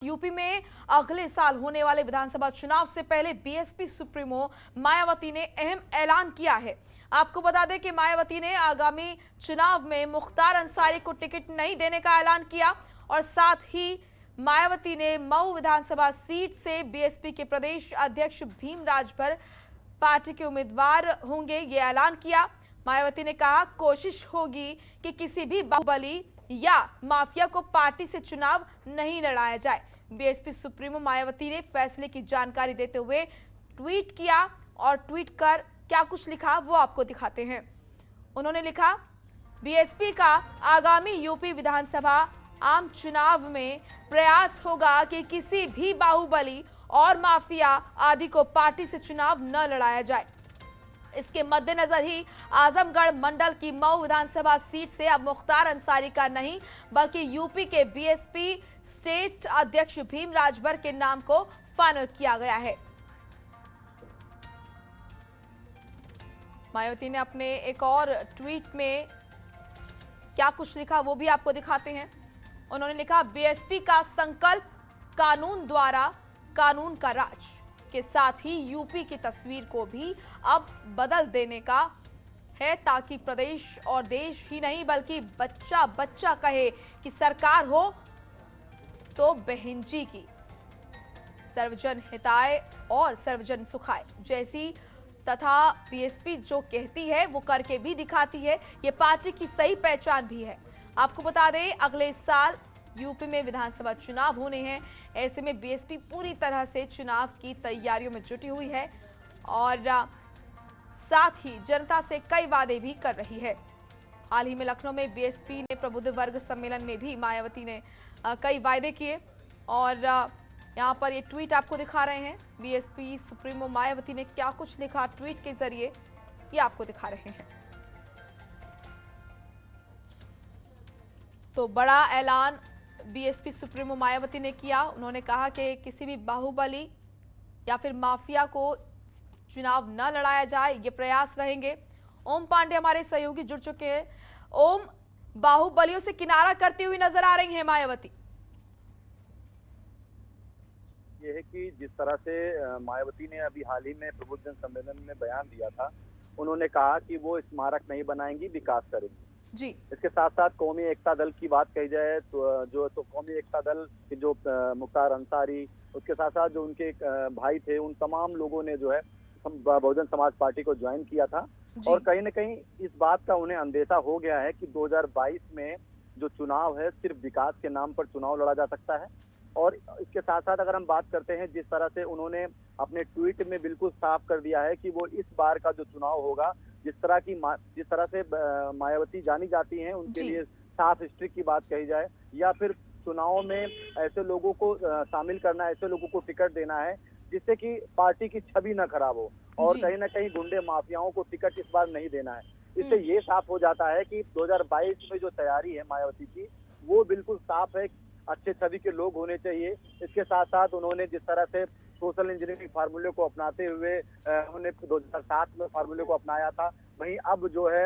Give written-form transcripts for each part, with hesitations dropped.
UP में अगले साल होने वाले विधानसभा चुनाव से पहले बीएसपी सुप्रीमो मायावती ने अहम ऐलान किया है। आपको बता दें कि मायावती ने आगामी चुनाव में मुख्तार अंसारी को टिकट नहीं देने का ऐलान किया और साथ ही मायावती ने मऊ विधानसभा सीट से बीएसपी के प्रदेश अध्यक्ष भीम राजभर पार्टी के उम्मीदवार होंगे, ये ऐलान किया। मायावती ने कहा, कोशिश होगी कि किसी भी बाहुबली या माफिया को पार्टी से चुनाव नहीं लड़ाया जाए। बीएसपी सुप्रीमो मायावती ने फैसले की जानकारी देते हुए ट्वीट किया और ट्वीट कर क्या कुछ लिखा वो आपको दिखाते हैं। उन्होंने लिखा, बीएसपी का आगामी यूपी विधानसभा आम चुनाव में प्रयास होगा कि किसी भी बाहुबली और माफिया आदि को पार्टी से चुनाव न लड़ाया जाए। इसके मद्देनजर ही आजमगढ़ मंडल की मऊ विधानसभा सीट से अब मुख्तार अंसारी का नहीं बल्कि यूपी के बीएसपी स्टेट अध्यक्ष भीम राजभर के नाम को फाइनल किया गया है। मायावती ने अपने एक और ट्वीट में क्या कुछ लिखा वो भी आपको दिखाते हैं। उन्होंने लिखा, बीएसपी का संकल्प कानून द्वारा कानून का राज के साथ ही यूपी की तस्वीर को भी अब बदल देने का है ताकि प्रदेश और देश ही नहीं बल्कि बच्चा बच्चा कहे कि सरकार हो तो बहन जी की, सर्वजन हिताय और सर्वजन सुखाय जैसी, तथा बीएसपी जो कहती है वो करके भी दिखाती है। ये पार्टी की सही पहचान भी है। आपको बता दें, अगले साल यूपी में विधानसभा चुनाव होने हैं। ऐसे में बीएसपी पूरी तरह से चुनाव की तैयारियों में जुटी हुई है और साथ ही जनता से कई वादे भी कर रही है। हाल ही में लखनऊ में बीएसपी ने प्रबुद्ध वर्ग सम्मेलन में भी मायावती ने कई वायदे किए और यहाँ पर ये ट्वीट आपको दिखा रहे हैं। बीएसपी सुप्रीमो मायावती ने क्या कुछ लिखा ट्वीट के जरिए, ये आपको दिखा रहे हैं। तो बड़ा ऐलान बीएसपी सुप्रीमो मायावती ने किया। उन्होंने कहा कि किसी भी बाहुबली या फिर माफिया को चुनाव न लड़ाया जाए, ये प्रयास रहेंगे। ओम पांडे हमारे सहयोगी जुड़ चुके हैं। ओम, बाहुबलियों से किनारा करती हुई नजर आ रही हैं मायावती। ये है कि जिस तरह से मायावती ने अभी हाल ही में प्रबुद्ध जन सम्मेलन में बयान दिया था, उन्होंने कहा कि वो स्मारक नहीं बनाएंगी, विकास करेंगी जी। इसके साथ साथ कौमी एकता दल की बात कही जाए तो कौमी एकता दल के जो मुख्तार अंसारी, उसके साथ साथ जो उनके भाई थे, उन तमाम लोगों ने जो है बहुजन समाज पार्टी को ज्वाइन किया था। और कहीं न कहीं इस बात का उन्हें अंदेशा हो गया है कि 2022 में जो चुनाव है सिर्फ विकास के नाम पर चुनाव लड़ा जा सकता है। और इसके साथ साथ अगर हम बात करते हैं, जिस तरह से उन्होंने अपने ट्वीट में बिल्कुल साफ कर दिया है कि वो इस बार का जो चुनाव होगा, जिस तरह से मायावती जानी जाती हैं, उनके लिए साफ स्ट्रिक की बात कही जाए या फिर चुनाव में ऐसे लोगों को शामिल करना, ऐसे लोगों को टिकट देना है जिससे कि पार्टी की छवि न खराब हो और कहीं ना कहीं गुंडे माफियाओं को टिकट इस बार नहीं देना है। इससे ये साफ हो जाता है कि 2022 में जो तैयारी है मायावती की, वो बिल्कुल साफ है। अच्छे छवि के लोग होने चाहिए। इसके साथ साथ उन्होंने जिस तरह से सोशल इंजीनियरिंग फार्मूले को अपनाते हुए उन्होंने 2007 में फार्मूले को अपनाया था, वहीं अब जो है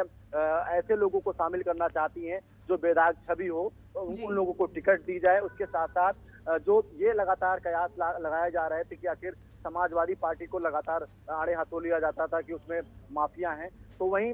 ऐसे लोगों को शामिल करना चाहती हैं जो बेदाग छवि हो, उन लोगों को टिकट दी जाए। उसके साथ साथ जो ये लगातार कयास लगाए जा रहे थे कि आखिर समाजवादी पार्टी को लगातार आड़े हाथों लिया जाता था कि उसमें माफिया हैं, तो वहीं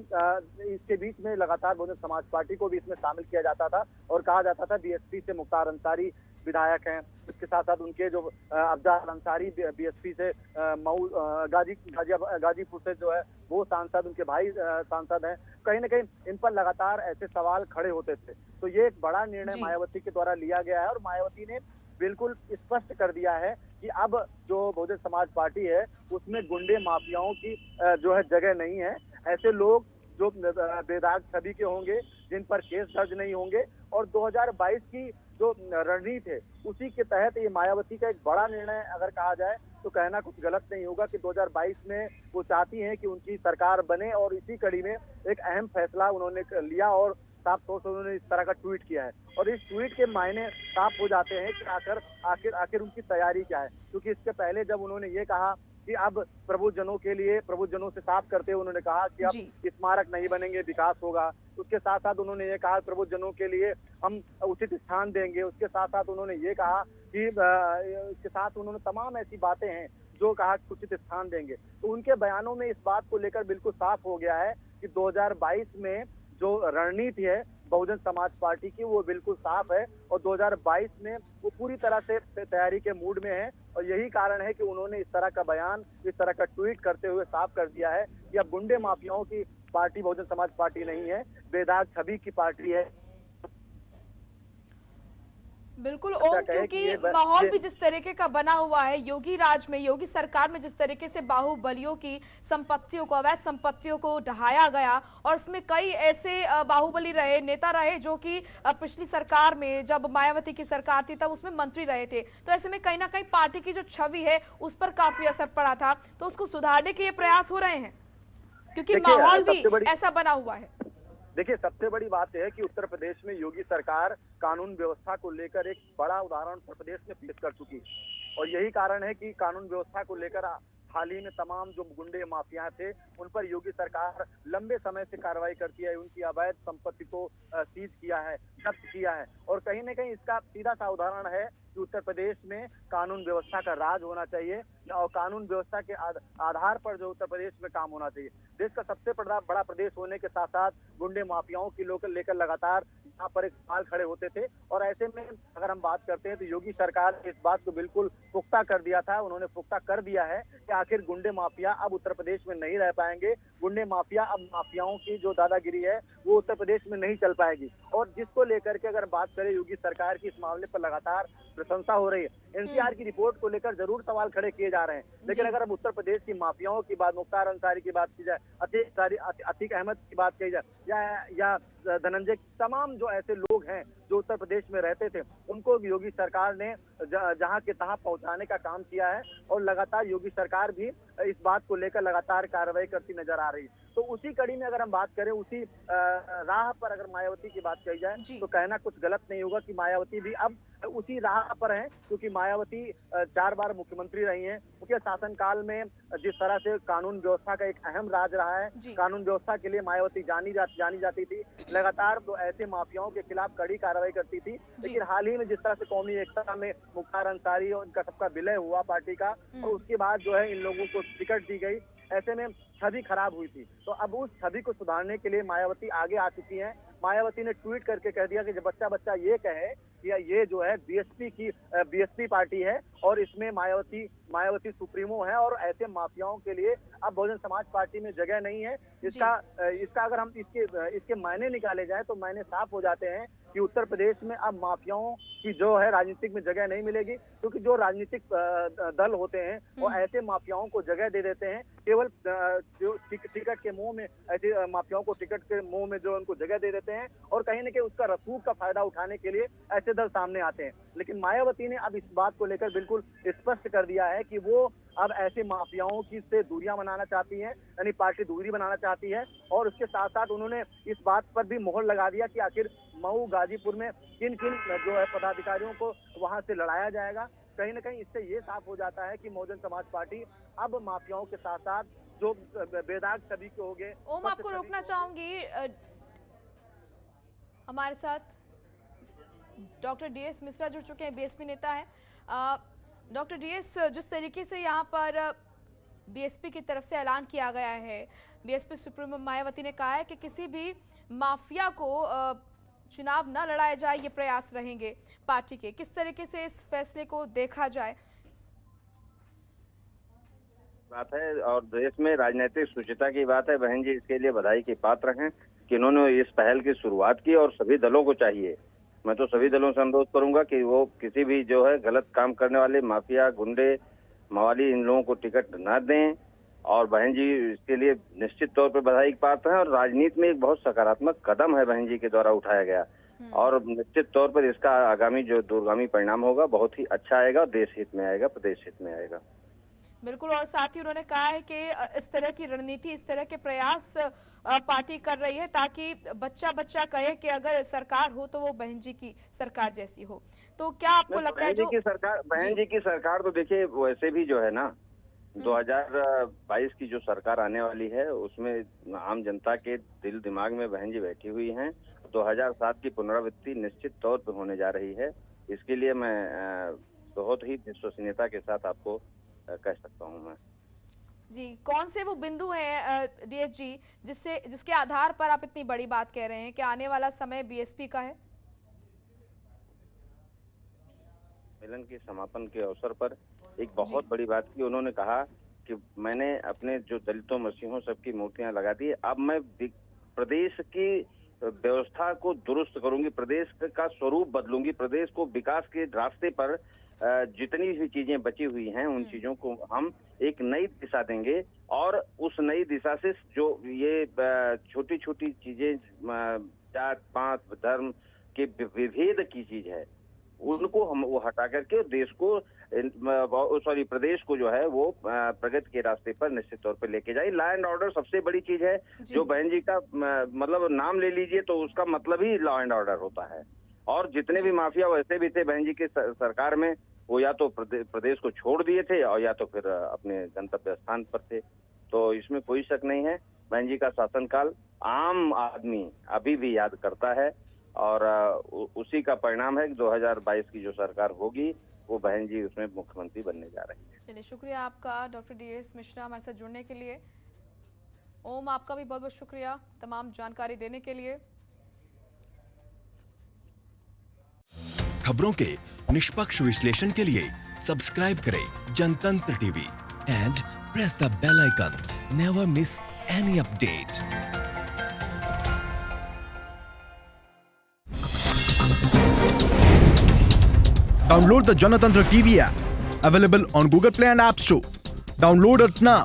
इसके बीच में लगातार बहुजन समाज पार्टी को भी इसमें शामिल किया जाता था और कहा जाता था बीएसपी से मुख्तार अंसारी विधायक हैं। इसके साथ साथ उनके जो अफजाल अंसारी बीएसपी से मऊ गाजीपुर से जो है वो सांसद, उनके भाई सांसद हैं। कहीं ना कहीं इन पर लगातार ऐसे सवाल खड़े होते थे। तो ये एक बड़ा निर्णय मायावती के द्वारा लिया गया है और मायावती ने बिल्कुल स्पष्ट कर दिया है कि अब जो बहुजन समाज पार्टी है उसमें गुंडे माफियाओं की जो है जगह नहीं है। ऐसे लोग जो बेदाग छवि के होंगे, जिन पर केस दर्ज नहीं होंगे, और 2022 की जो रणनीति है उसी के तहत ये मायावती का एक बड़ा निर्णय अगर कहा जाए तो कहना कुछ गलत नहीं होगा कि 2022 में वो चाहती हैं कि उनकी सरकार बने और इसी कड़ी में एक अहम फैसला उन्होंने लिया और साफ तौर से उन्होंने इस तरह का ट्वीट किया है। और इस ट्वीट के मायने साफ हो जाते हैं कि आखिर उनकी तैयारी क्या है, क्योंकि इसके पहले जब उन्होंने ये कहा कि अब प्रबुद्धजनों से साफ करते हुए उन्होंने कहा कि अब स्मारक नहीं बनेंगे, विकास होगा। उसके साथ साथ उन्होंने ये कहा प्रबुद्धजनों के लिए हम उचित स्थान देंगे। उसके साथ साथ उन्होंने ये कहा कि इसके साथ उन्होंने तमाम ऐसी बातें हैं जो कहा कि उचित स्थान देंगे। तो उनके बयानों में इस बात को लेकर बिल्कुल साफ हो गया है कि 2022 में जो रणनीति है बहुजन समाज पार्टी की वो बिल्कुल साफ है और 2022 में वो पूरी तरह से तैयारी के मूड में है। और यही कारण है कि उन्होंने इस तरह का बयान, इस तरह का ट्वीट करते हुए साफ कर दिया है कि अब गुंडे माफियाओं की पार्टी बहुजन समाज पार्टी नहीं है, बेदाग छवि की पार्टी है। बिल्कुल ओम, क्योंकि माहौल भी जिस तरीके का बना हुआ है, योगी राज में, योगी सरकार में जिस तरीके से बाहुबलियों की संपत्तियों को, अवैध संपत्तियों को ढहाया गया और उसमें कई ऐसे बाहुबली रहे, नेता रहे जो कि पिछली सरकार में जब मायावती की सरकार थी तब उसमें मंत्री रहे थे। तो ऐसे में कहीं ना कहीं पार्टी की जो छवि है उस पर काफी असर पड़ा था। तो उसको सुधारने के ये प्रयास हो रहे हैं क्योंकि माहौल भी ऐसा बना हुआ है। देखिए, सबसे बड़ी बात यह है कि उत्तर प्रदेश में योगी सरकार कानून व्यवस्था को लेकर एक बड़ा उदाहरण उत्तर प्रदेश में पेश कर चुकी और यही कारण है कि कानून व्यवस्था को लेकर हाल ही में तमाम जो गुंडे माफिया थे उन पर योगी सरकार लंबे समय से कार्रवाई करती है, उनकी अवैध संपत्ति को सीज किया है, जब्त किया है। और कहीं न कहीं इसका सीधा सा उदाहरण है कि उत्तर प्रदेश में कानून व्यवस्था का राज होना चाहिए और कानून व्यवस्था के आधार पर जो उत्तर प्रदेश में काम होना चाहिए। देश का सबसे बड़ा प्रदेश होने के साथ साथ गुंडे माफियाओं की लेकर लगातार यहाँ पर एक सवाल खड़े होते थे और ऐसे में अगर हम बात करते हैं तो योगी सरकार ने इस बात को बिल्कुल पुख्ता कर दिया था। उन्होंने पुख्ता कर दिया है कि आखिर गुंडे माफिया अब उत्तर प्रदेश में नहीं रह पाएंगे, गुंडे माफिया अब माफियाओं की जो दादागिरी है वो उत्तर प्रदेश में नहीं चल पाएगी। और जिसको लेकर के अगर बात करें योगी सरकार की, इस मामले पर लगातार प्रशंसा हो रही है। एनसीआर की रिपोर्ट को लेकर जरूर सवाल खड़े किए जा रहे हैं, लेकिन अगर अब उत्तर प्रदेश की माफियाओं की बात, मुख्तार अंसारी की बात की जाए, अतीक अहमद की बात की जाए या धनंजय, तमाम जो ऐसे लोग हैं जो उत्तर प्रदेश में रहते थे उनको योगी सरकार ने जहां के तहां पहुंचाने का काम किया है और लगातार योगी सरकार भी इस बात को लेकर लगातार कार्रवाई करती नजर आ रही है। तो उसी कड़ी में अगर हम बात करें, उसी राह पर अगर मायावती की बात कही जाए तो कहना कुछ गलत नहीं होगा कि मायावती भी अब उसी राह पर है, क्योंकि मायावती 4 बार मुख्यमंत्री रही हैं। उनके शासनकाल में जिस तरह से कानून व्यवस्था का एक अहम राज रहा है, कानून व्यवस्था के लिए मायावती जानी जाती थी, लगातार तो ऐसे माफियाओं के खिलाफ कड़ी कार्रवाई करती थी। लेकिन हाल ही में जिस तरह से कौमी एकता में मुख्तार अंसारी और इनका सबका विलय हुआ पार्टी का और उसके बाद जो है इन लोगों को टिकट दी गई, ऐसे में छवि खराब हुई थी। तो अब उस छवि को सुधारने के लिए मायावती आगे आ चुकी हैं। मायावती ने ट्वीट करके कह दिया कि जब बच्चा ये कहे कि ये जो है बीएसपी पार्टी है और इसमें मायावती सुप्रीमो है और ऐसे माफियाओं के लिए अब बहुजन समाज पार्टी में जगह नहीं है। इसका अगर हम इसके मायने निकाले जाए तो मायने साफ हो जाते हैं कि उत्तर प्रदेश में अब माफियाओं की जो है राजनीतिक में जगह नहीं मिलेगी, क्योंकि जो राजनीतिक दल होते हैं वो ऐसे माफियाओं को जगह दे देते हैं। केवल टिकट के मुंह में, ऐसे माफियाओं को टिकट के मुंह में जो उनको जगह दे देते हैं और कहीं न कहीं उसका रसूख का फायदा उठाने के लिए ऐसे दल सामने आते हैं। लेकिन मायावती ने अब इस बात को लेकर बिल्कुल स्पष्ट कर दिया है कि वो अब ऐसे माफियाओं की से दूरियां बनाना चाहती है, यानी पार्टी दूरी बनाना चाहती है। और उसके साथ साथ उन्होंने इस बात पर भी मोहर लगा दिया कि आखिर मऊ, गाजीपुर में किन जो है पदाधिकारियों को वहां से लड़ाया जाएगा। कहीं ना कहीं इससे ये साफ हो जाता है कि बहुजन समाज पार्टी अब माफियाओं के साथ साथ जो बेदाग सभी के हो गए। ओम, आपको रोकना चाहूंगी, हमारे साथ डॉक्टर डीएस मिश्रा जुड़ चुके हैं, बीएसपी नेता है। डॉक्टर डीएस, जिस तरीके से यहाँ पर बीएसपी की तरफ से ऐलान किया गया है, बीएसपी सुप्रीमो मायावती ने कहा है कि किसी भी माफिया को चुनाव न लड़ाया जाए, ये प्रयास रहेंगे पार्टी के। किस तरीके से इस फैसले को देखा जाए? बात है और देश में राजनीतिक सुचिता की बात है। बहन जी इसके लिए बधाई के पात्र हैं कि इन्होंने इस पहल की शुरुआत की और सभी दलों को चाहिए, मैं तो सभी दलों से अनुरोध करूंगा कि वो किसी भी जो है गलत काम करने वाले माफिया, गुंडे, मवाली, इन लोगों को टिकट न दें। और बहन जी इसके लिए निश्चित तौर पर बधाई के पात्र हैं और राजनीति में एक बहुत सकारात्मक कदम है बहन जी के द्वारा उठाया गया और निश्चित तौर पर इसका आगामी जो दूरगामी परिणाम होगा बहुत ही अच्छा आएगा, देश हित में आएगा, प्रदेश हित में आएगा। बिल्कुल। और साथ ही उन्होंने कहा है कि इस तरह की रणनीति, इस तरह के प्रयास पार्टी कर रही है ताकि बच्चा कहे कि अगर सरकार हो तो वो बहन जी की सरकार जैसी हो। तो क्या आपको लगता है बहन जी की सरकार तो देखिए वैसे भी जो है ना 2022 की जो सरकार आने वाली है उसमें आम जनता के दिल दिमाग में बहन जी बैठी हुई हैं। 2007 की पुनरावृत्ति निश्चित तौर पर होने जा रही है। इसके लिए मैं बहुत ही विश्वसनीयता के साथ आपको कह सकता हूँ मैं। जी, कौन से वो बिंदु हैं डीएस जी जिसके आधार पर आप इतनी बड़ी बात कह रहे हैं कि आने वाला समय बीएसपी का है? सम्मेलन के समापन के अवसर पर एक बहुत बड़ी बात की, उन्होंने कहा कि मैंने अपने जो दलितों मसीहों सबकी मूर्तियां लगा दी, अब मैं प्रदेश की व्यवस्था को दुरुस्त करूंगी, प्रदेश का स्वरूप बदलूंगी, प्रदेश को विकास के रास्ते पर जितनी भी चीजें बची हुई हैं उन चीजों को हम एक नई दिशा देंगे और उस नई दिशा से जो ये छोटी छोटी चीजें जात पात धर्म के विभेद की चीज है उनको हम वो हटा करके देश को प्रदेश को जो है वो प्रगति के रास्ते पर निश्चित तौर पर लेके जाए। लॉ एंड ऑर्डर सबसे बड़ी चीज है जो बहन जी का मतलब नाम ले लीजिए तो उसका मतलब ही लॉ एंड ऑर्डर होता है। और जितने भी माफिया वैसे भी थे बहन जी के सरकार में, वो या तो प्रदेश को छोड़ दिए थे और या तो फिर अपने गंतव्य स्थान पर थे। तो इसमें कोई शक नहीं है, बहन जी का शासनकाल आम आदमी अभी भी याद करता है और उसी का परिणाम है कि 2022 की जो सरकार होगी वो बहन जी उसमें मुख्यमंत्री बनने जा रही है। चलिए, शुक्रिया आपका डॉक्टर डीएस मिश्रा हमारे साथ जुड़ने के लिए। ओम, आपका भी बहुत बहुत शुक्रिया तमाम जानकारी देने के लिए। खबरों के निष्पक्ष विश्लेषण के लिए सब्सक्राइब करें Janatantra TV and press the bell icon. Never miss any update. Download the Janatantra TV app, available on Google Play and App Store. Download it now.